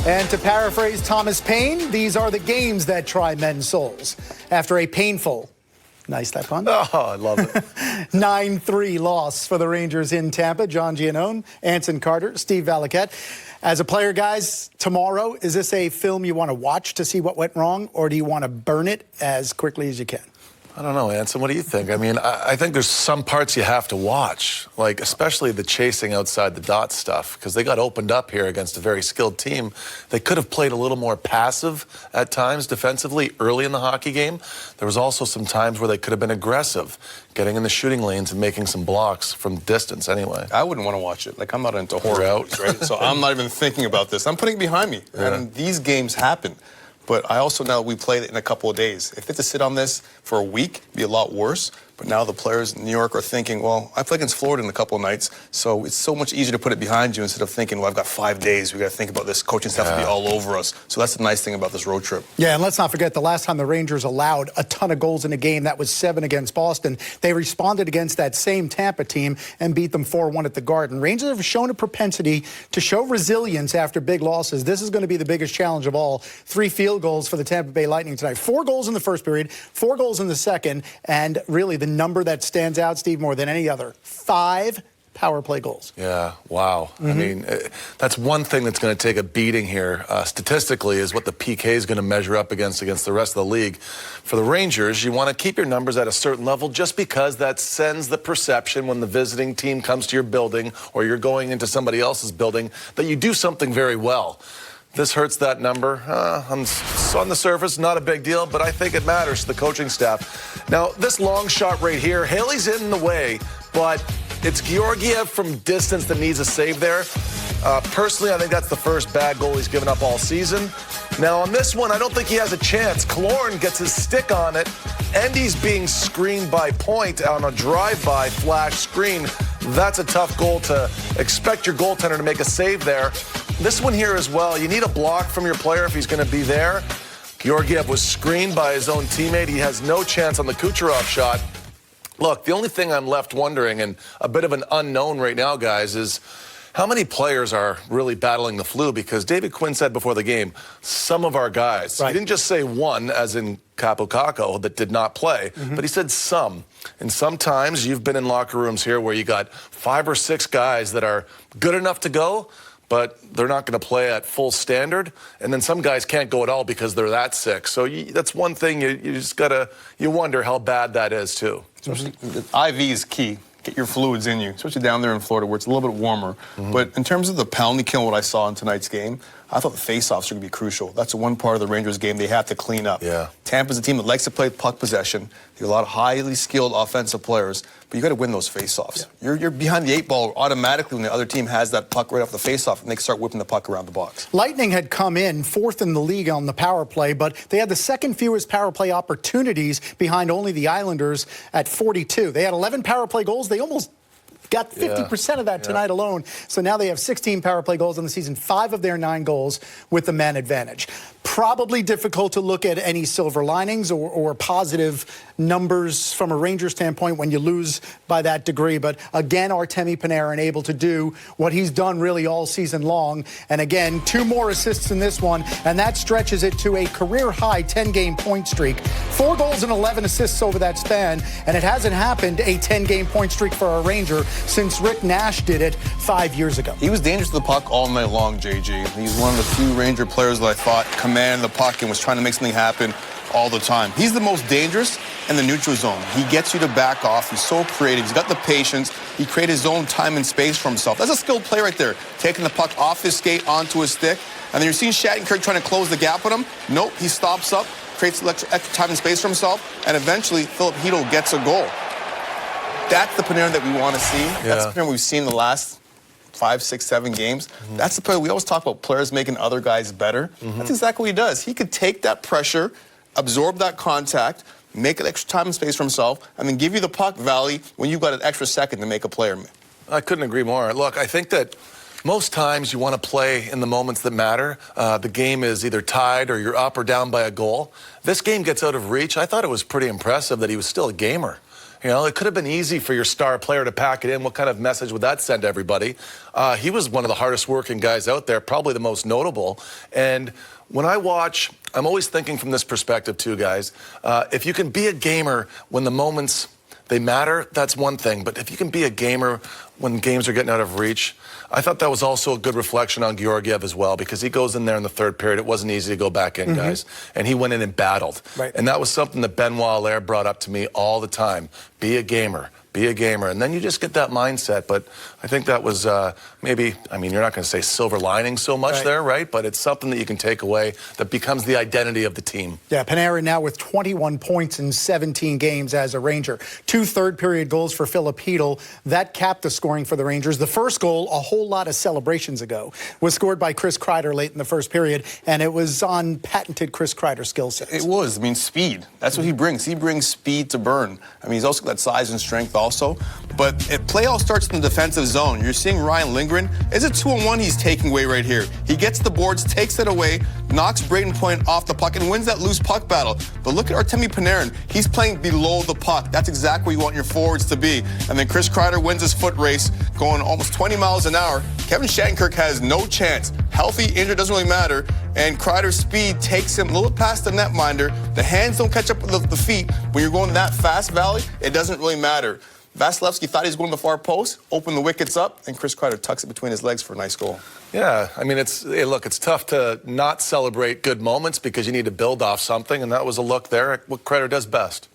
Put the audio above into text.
And to paraphrase Thomas Paine, these are the games that try men's souls. After a painful, nice that pun. Oh, I love it. 9-3 loss for the Rangers in Tampa. John Giannone, Anson Carter, Steve Valiquette. As a player, guys, tomorrow, is this a film you want to watch to see what went wrong, or do you want to burn it as quickly as you can? I don't know, Anson, what do you think? I mean, I think there's some parts you have to watch, like especially the chasing outside the dot stuff, because they got opened up here against a very skilled team. They could have played a little more passive at times defensively early in the hockey game. There was also some times where they could have been aggressive, getting in the shooting lanes and making some blocks from distance anyway. I wouldn't want to watch it. Like, I'm not into horror movies, right? So I'm not even thinking about this. I'm putting it behind me. Yeah. And these games happen. But I also know we played it in a couple of days. If they had to sit on this for a week, it'd be a lot worse. But now the players in New York are thinking, well, I play against Florida in a couple of nights, so it's so much easier to put it behind you instead of thinking, well, I've got 5 days. We got to think about this. Coaching staff will be all over us. So that's the nice thing about this road trip. Yeah, and let's not forget the last time the Rangers allowed a ton of goals in a game, that was 7 against Boston. They responded against that same Tampa team and beat them 4-1 at the Garden. Rangers have shown a propensity to show resilience after big losses. This is going to be the biggest challenge of all. 3 field goals for the Tampa Bay Lightning tonight. 4 goals in the first period, 4 goals in the second, and really the number that stands out, Steve, more than any other, 5 power play goals. Yeah, wow. I mean, that's one thing that's going to take a beating here statistically, is what the PK is going to measure up against the rest of the league. For the Rangers, you want to keep your numbers at a certain level just because that sends the perception when the visiting team comes to your building or you're going into somebody else's building that you do something very well. This hurts that number. On the surface, not a big deal, but I think it matters to the coaching staff. Now, this long shot right here, Haley's in the way, but it's Georgiev from distance that needs a save there. Personally, I think that's the first bad goal he's given up all season. Now, on this one, I don't think he has a chance. Killorn gets his stick on it, and he's being screened by Point on a drive-by flash screen. That's a tough goal to expect your goaltender to make a save there. This one here as well, you need a block from your player if he's going to be there. Georgiev was screened by his own teammate. He has no chance on the Kucherov shot. Look, the only thing I'm left wondering, and a bit of an unknown right now, guys, is how many players are really battling the flu? Because David Quinn said before the game, some of our guys. Right. He didn't just say one, as in Capo Caco, that did not play, but he said some. And sometimes you've been in locker rooms here where you got 5 or 6 guys that are good enough to go, but they're not going to play at full standard. And then some guys can't go at all because they're that sick. So that's one thing you just got to, you wonder how bad that is too. Especially IV is key. Get your fluids in you, especially down there in Florida where it's a little bit warmer. But in terms of the penalty kill, what I saw in tonight's game, I thought the face-offs are going to be crucial. That's the one part of the Rangers game they have to clean up. Yeah. Tampa's a team that likes to play puck possession. They have a lot of highly skilled offensive players, but you got to win those face-offs. Yeah. You're behind the 8 ball automatically when the other team has that puck right off the face-off and they start whipping the puck around the box. Lightning had come in 4th in the league on the power play, but they had the 2nd fewest power play opportunities behind only the Islanders at 42. They had 11 power play goals. They almost got 50% of that tonight alone. So now they have 16 power play goals on the season, 5 of their 9 goals with the man advantage. Probably difficult to look at any silver linings or positive numbers from a Ranger standpoint when you lose by that degree. But again, Artemi Panarin able to do what he's done really all season long. And again, 2 more assists in this one, and that stretches it to a career-high 10-game point streak. 4 goals and 11 assists over that span, and it hasn't happened a 10-game point streak for a Ranger since Rick Nash did it 5 years ago. He was dangerous to the puck all night long, JG. He's one of the few Ranger players that I thought commanded the puck and was trying to make something happen all the time. He's the most dangerous in the neutral zone. He gets you to back off. He's so creative. He's got the patience. He created his own time and space for himself. That's a skilled play right there, taking the puck off his skate onto his stick. And then you're seeing Shattenkirk trying to close the gap with him. Nope, he stops up, creates extra time and space for himself, and eventually Philip Hedl gets a goal. That's the Panarin that we want to see. That's the Panarin we've seen the last 5, 6, 7 games. That's the player we always talk about, players making other guys better. That's exactly what he does. He could take that pressure, absorb that contact, make an extra time and space for himself, and then give you the puck, Valley, when you've got an extra second to make a player. I couldn't agree more. Look, I think that most times you want to play in the moments that matter. The game is either tied or you're up or down by a goal. This game gets out of reach. I thought it was pretty impressive that he was still a gamer. You know, it could have been easy for your star player to pack it in. What kind of message would that send to everybody? He was one of the hardest working guys out there, probably the most notable. And when I watch, I'm always thinking from this perspective too, guys. If you can be a gamer when the moments they matter, that's one thing. But if you can be a gamer when games are getting out of reach, I thought that was also a good reflection on Georgiev as well, because he goes in there in the third period. It wasn't easy to go back in, guys. And he went in and battled. Right. And that was something that Benoit Allaire brought up to me all the time. Be a gamer. Be a gamer. And then you just get that mindset. But I think that was maybe, I mean, you're not going to say silver lining so much there, right? But it's something that you can take away that becomes the identity of the team. Yeah, Panarin now with 21 points in 17 games as a Ranger. 2 third-period goals for Filipino. That capped the scoring for the Rangers. The first goal, a whole lot of celebrations ago, was scored by Chris Kreider late in the first period, and it was on patented Chris Kreider skill sets. It was. I mean, speed. That's what he brings. He brings speed to burn. I mean, he's also got size and strength also. But play all starts in the defensive zone. You're seeing Ryan Lindgren. It's a 2-on-1 he's taking away right here. He gets the boards, takes it away, knocks Braden Point off the puck, and wins that loose puck battle. But look at Artemi Panarin. He's playing below the puck. That's exactly where you want your forwards to be. And then Chris Kreider wins his foot race, going almost 20 miles an hour. Kevin Shattenkirk has no chance. Healthy, injured, doesn't really matter. And Kreider's speed takes him a little past the netminder. The hands don't catch up with the feet. When you're going that fast, Valley, it doesn't really matter. Vasilevsky thought he was going to the far post, opened the wickets up, and Chris Kreider tucks it between his legs for a nice goal. Yeah, I mean, look, it's tough to not celebrate good moments because you need to build off something, and that was a look there at what Kreider does best.